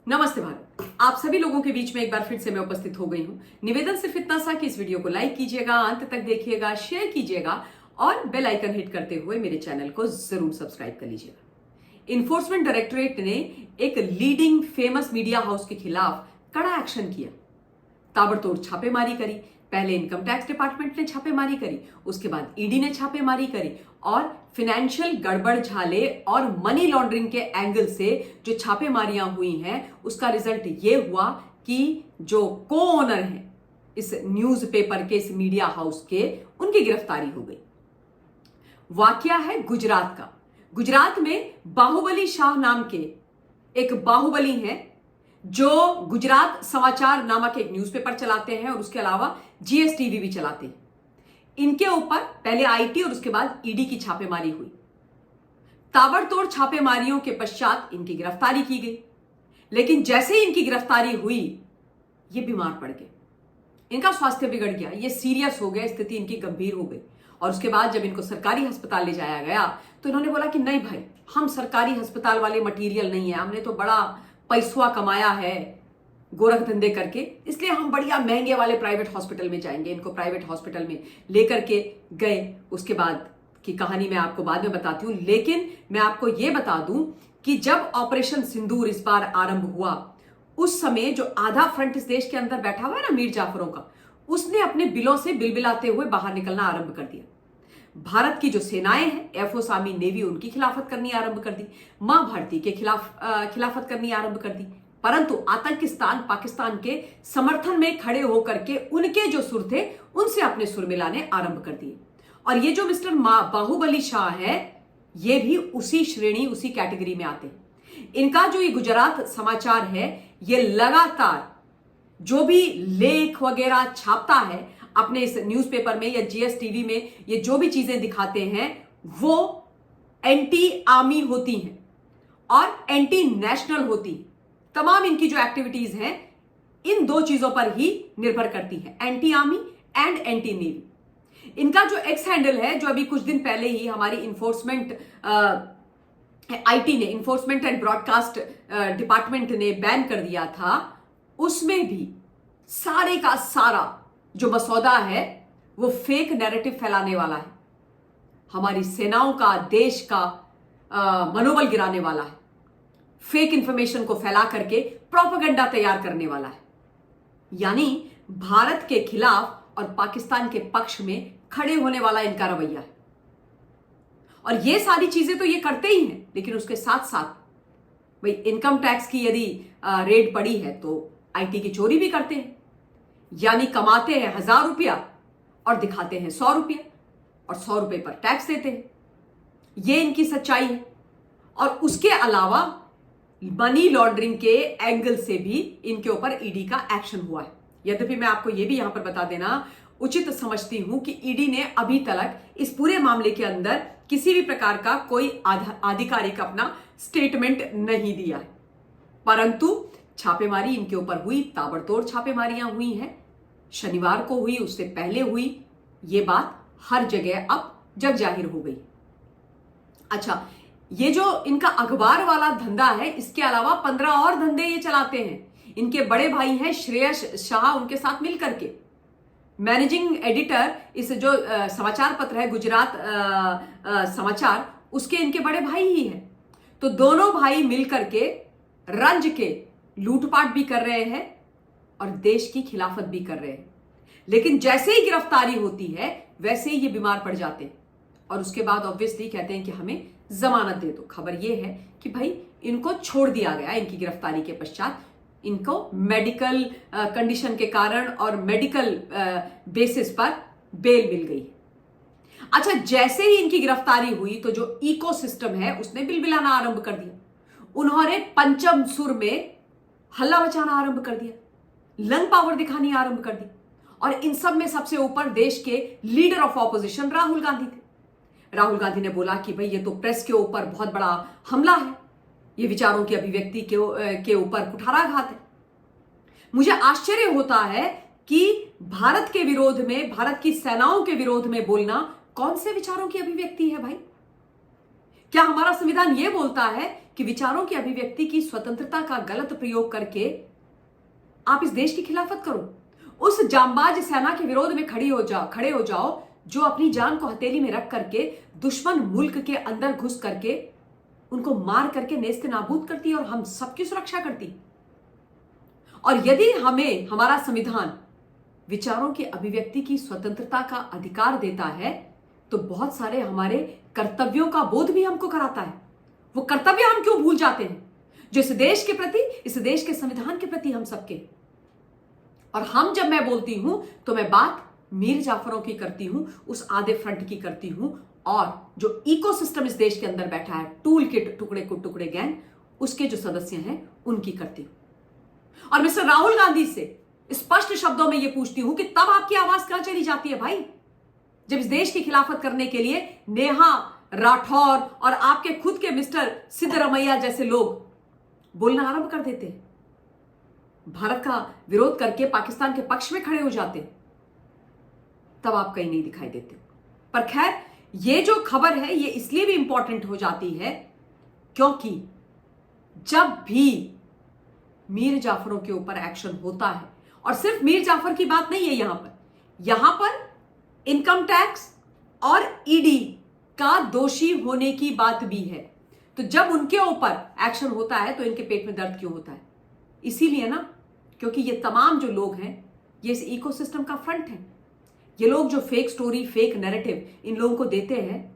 नमस्ते भारत। आप सभी लोगों के बीच में एक बार फिर से मैं उपस्थित हो गई हूं। निवेदन सिर्फ इतना सा कि इस वीडियो को लाइक कीजिएगा, अंत तक देखिएगा, शेयर कीजिएगा और बेल आइकन हिट करते हुए मेरे चैनल को जरूर सब्सक्राइब कर लीजिएगा। इन्फोर्समेंट डायरेक्टोरेट ने एक लीडिंग फेमस मीडिया हाउस के खिलाफ कड़ा एक्शन किया, ताबड़तोड़ छापेमारी करी। पहले इनकम टैक्स डिपार्टमेंट ने छापेमारी करी, उसके बाद ईडी ने छापेमारी करी और फाइनेंशियल गड़बड़ झाले और मनी लॉन्ड्रिंग के एंगल से जो छापेमारियां हुई हैं उसका रिजल्ट ये हुआ कि जो को ओनर हैं इस न्यूज़पेपर के, इस मीडिया हाउस के, उनकी गिरफ्तारी हो गई। वाकया है गुजरात का। गुजरात में बाहुबली शाह नाम के एक बाहुबली हैं जो गुजरात समाचार नामक एक न्यूज़पेपर चलाते हैं और उसके अलावा जीएसटीवी भी चलाते हैं। इनके ऊपर पहले आईटी और उसके बाद ईडी की छापेमारी हुई। ताबड़तोड़ छापेमारियों के पश्चात इनकी गिरफ्तारी की गई, लेकिन जैसे ही इनकी गिरफ्तारी हुई ये बीमार पड़ गए, इनका स्वास्थ्य बिगड़ गया, ये सीरियस हो गए, स्थिति इनकी गंभीर हो गई। और उसके बाद जब इनको सरकारी अस्पताल ले जाया गया तो इन्होंने बोला कि नहीं भाई, हम सरकारी अस्पताल वाले मटीरियल नहीं है, हमने तो बड़ा पैसा कमाया है गोरख धंधे करके, इसलिए हम बढ़िया महंगे वाले प्राइवेट हॉस्पिटल में जाएंगे। इनको प्राइवेट हॉस्पिटल में लेकर के गए। उसके बाद की कहानी मैं आपको बाद में बताती हूं, लेकिन मैं आपको यह बता दूं कि जब ऑपरेशन सिंदूर इस बार आरंभ हुआ उस समय जो आधा फ्रंट इस देश के अंदर बैठा हुआ है ना, मीर जाफरों का, उसने अपने बिलों से बिलबिलाते हुए बाहर निकलना आरंभ कर दिया। भारत की जो सेनाएं हैं, एयरफोर्स, आर्मी, नेवी, उनकी खिलाफत करनी आरंभ कर दी। मां भारती के खिलाफत करनी आरंभ कर दी। परंतु आतंकिस्तान पाकिस्तान के समर्थन में खड़े होकर के उनके जो सुर थे उनसे अपने सुर मिलाने आरंभ कर दिए। और ये जो मिस्टर बाहुबली शाह है ये भी उसी श्रेणी, उसी कैटेगरी में आते हैं। इनका जो ये गुजरात समाचार है ये लगातार जो भी लेख वगैरह छापता है अपने इस न्यूज़पेपर में या जीएसटीवी में, ये जो भी चीजें दिखाते हैं वो एंटी आर्मी होती हैं और एंटी नेशनल होती हैं। तमाम इनकी जो एक्टिविटीज हैं इन दो चीजों पर ही निर्भर करती हैं, anti army and anti navy. इनका जो एक्स हैंडल है, जो अभी कुछ दिन पहले ही हमारी इन्फोर्समेंट आईटी ने, इन्फोर्समेंट एंड ब्रॉडकास्ट डिपार्टमेंट ने बैन कर दिया था, उसमें भी सारे का सारा जो मसौदा है वो फेक नैरेटिव फैलाने वाला है, हमारी सेनाओं का, देश का मनोबल गिराने वाला है, फेक इंफॉर्मेशन को फैला करके प्रोपेगेंडा तैयार करने वाला है। यानी भारत के खिलाफ और पाकिस्तान के पक्ष में खड़े होने वाला इनका रवैया है। और ये सारी चीजें तो ये करते ही हैं, लेकिन उसके साथ साथ भाई इनकम टैक्स की यदि रेड पड़ी है तो आईटी की चोरी भी करते हैं। यानी कमाते हैं 1000 रुपया और दिखाते हैं 100 रुपया और 100 रुपये पर टैक्स देते हैं। ये इनकी सच्चाई है। और उसके अलावा मनी लॉन्ड्रिंग के एंगल से भी इनके ऊपर ईडी का एक्शन हुआ है। यद्यपि मैं आपको यह भी यहां पर बता देना उचित समझती हूं कि ईडी ने अभी तक इस पूरे मामले के अंदर किसी भी प्रकार का कोई आधिकारिक अपना स्टेटमेंट नहीं दिया है, परंतु छापेमारी इनके ऊपर हुई, ताबड़तोड़ छापेमारियां हुई हैं। शनिवार को हुई, उससे पहले हुई, ये बात हर जगह अब जग जाहिर हो गई। अच्छा, ये जो इनका अखबार वाला धंधा है, इसके अलावा 15 और धंधे ये चलाते हैं। इनके बड़े भाई हैं श्रेयस शाह, उनके साथ मिलकर के मैनेजिंग एडिटर इस जो समाचार पत्र है गुजरात समाचार, उसके इनके बड़े भाई ही हैं। तो दोनों भाई मिलकर के रंज के लूटपाट भी कर रहे हैं और देश की खिलाफत भी कर रहे हैं। लेकिन जैसे ही गिरफ्तारी होती है वैसे ही ये बीमार पड़ जाते हैं और उसके बाद ऑब्वियसली कहते हैं कि हमें जमानत दे दो। खबर यह है कि भाई इनको छोड़ दिया गया। इनकी गिरफ्तारी के पश्चात इनको मेडिकल कंडीशन के कारण और मेडिकल बेसिस पर बेल मिल गई। अच्छा, जैसे ही इनकी गिरफ्तारी हुई तो जो इकोसिस्टम है उसने बिलबिलाना आरंभ कर दिया। उन्होंने पंचम सुर में हल्ला मचाना आरंभ कर दिया, लंग पावर दिखानी आरंभ कर दी। और इन सब में सबसे ऊपर देश के leader of opposition Rahul Gandhi थे। राहुल गांधी ने बोला कि भाई ये तो प्रेस के ऊपर बहुत बड़ा हमला है, ये विचारों की अभिव्यक्ति के ऊपर कुठाराघात है। मुझे आश्चर्य होता है कि भारत के विरोध में, भारत की सेनाओं के विरोध में बोलना कौन से विचारों की अभिव्यक्ति है भाई? क्या हमारा संविधान यह बोलता है कि विचारों की अभिव्यक्ति की स्वतंत्रता का गलत प्रयोग करके आप इस देश की खिलाफत करो? उस जांबाज सेना के विरोध में खड़े हो जाओ जो अपनी जान को हथेली में रख करके दुश्मन मुल्क के अंदर घुस करके उनको मार करके नेस्त नाबूद करती है और हम सबकी सुरक्षा करती। और यदि हमें हमारा संविधान विचारों की अभिव्यक्ति की स्वतंत्रता का अधिकार देता है तो बहुत सारे हमारे कर्तव्यों का बोध भी हमको कराता है। वो कर्तव्य हम क्यों भूल जाते हैं जो इस देश के प्रति, इस देश के संविधान के प्रति हम सबके। और हम जब मैं बोलती हूं तो मैं बात मीर जाफरों की करती हूं, उस आधे फ्रंट की करती हूं, और जो इकोसिस्टम इस देश के अंदर बैठा है, टूल किट टुकड़े को टुकड़े गैंग, उसके जो सदस्य हैं उनकी करती हूं। और मिस्टर राहुल गांधी से स्पष्ट शब्दों में यह पूछती हूं कि तब आपकी आवाज कहां चली जाती है भाई, जब इस देश की खिलाफत करने के लिए नेहा राठौर और आपके खुद के मिस्टर सिद्धरमैया जैसे लोग बोलना आरंभ कर देते, भारत का विरोध करके पाकिस्तान के पक्ष में खड़े हो जाते, तब आप कहीं नहीं दिखाई देते। पर खैर, ये जो खबर है ये इसलिए भी इंपॉर्टेंट हो जाती है क्योंकि जब भी मीर जाफरों के ऊपर एक्शन होता है, और सिर्फ मीर जाफर की बात नहीं है, यहां पर इनकम टैक्स और ईडी का दोषी होने की बात भी है, तो जब उनके ऊपर एक्शन होता है तो इनके पेट में दर्द क्यों होता है? इसीलिए ना, क्योंकि ये तमाम जो लोग हैं ये इस इकोसिस्टम का फ्रंट है। ये लोग जो fake story, fake narrative in लोगों को देते हैं,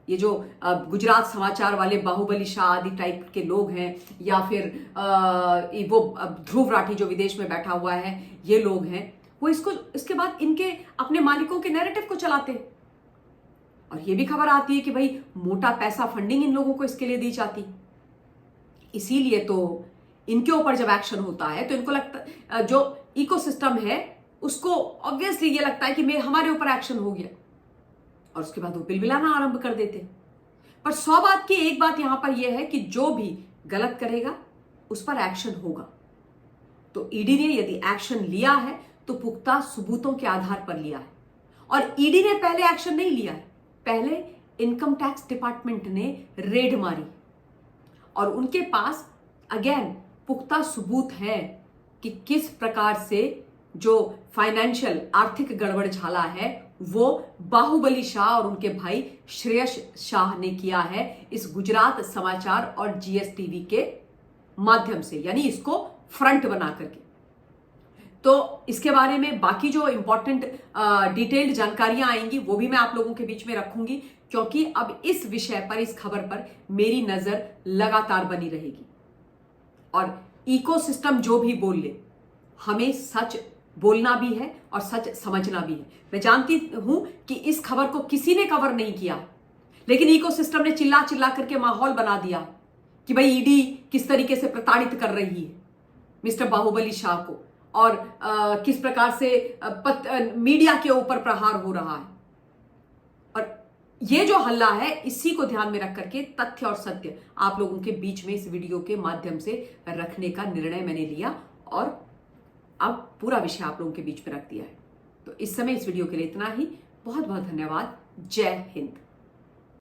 ये जो गुजरात समाचार वाले बाहुबली शाह आदि टाइप के लोग हैं, या फिर वो ध्रुव राठी जो विदेश में बैठा हुआ है, ये लोग हैं, वो इसके बाद इनके अपने मालिकों के नैरेटिव को चलाते हैं। और ये भी खबर आती है कि भाई मोटा पैसा फंडिंग इन लोगों को इसके लिए दी जाती। इसीलिए तो इनके ऊपर जब एक्शन होता है तो इनको लगता, जो इकोसिस्टम है उसको ऑब्वियसली ये लगता है कि हमारे ऊपर एक्शन हो गया, और उसके बाद वो बिलबिलाना आरंभ कर देते। पर 100 बात की एक बात यहां पर यह है कि जो भी गलत करेगा उस पर एक्शन होगा। तो ईडी ने यदि एक्शन लिया है तो पुख्ता सबूतों के आधार पर लिया है, और ईडी ने पहले एक्शन नहीं लिया है। पहले इनकम टैक्स डिपार्टमेंट ने रेड मारी और उनके पास अगेन पुख्ता सबूत है कि किस प्रकार से जो फाइनेंशियल आर्थिक गड़बड़ झाला है वो बाहुबली शाह और उनके भाई श्रेयस शाह ने किया है इस गुजरात समाचार और जीएसटीवी के माध्यम से, यानी इसको फ्रंट बना करके। तो इसके बारे में बाकी जो इंपॉर्टेंट डिटेल्ड जानकारियां आएंगी वो भी मैं आप लोगों के बीच में रखूंगी, क्योंकि अब इस विषय पर, इस खबर पर मेरी नजर लगातार बनी रहेगी। और इकोसिस्टम जो भी बोल ले, हमें सच बोलना भी है और सच समझना भी है। मैं जानती हूं कि इस खबर को किसी ने कवर नहीं किया, लेकिन इकोसिस्टम ने चिल्ला चिल्ला करके माहौल बना दिया कि भाई ईडी किस तरीके से प्रताड़ित कर रही है मिस्टर बाहुबली शाह को, और किस प्रकार से मीडिया के ऊपर प्रहार हो रहा है। और ये जो हल्ला है इसी को ध्यान में रख करके तथ्य और सत्य आप लोगों के बीच में इस वीडियो के माध्यम से रखने का निर्णय मैंने लिया, और अब पूरा विषय आप लोगों के बीच में रख दिया है। तो इस समय इस वीडियो के लिए इतना ही। बहुत बहुत धन्यवाद। जय हिंद।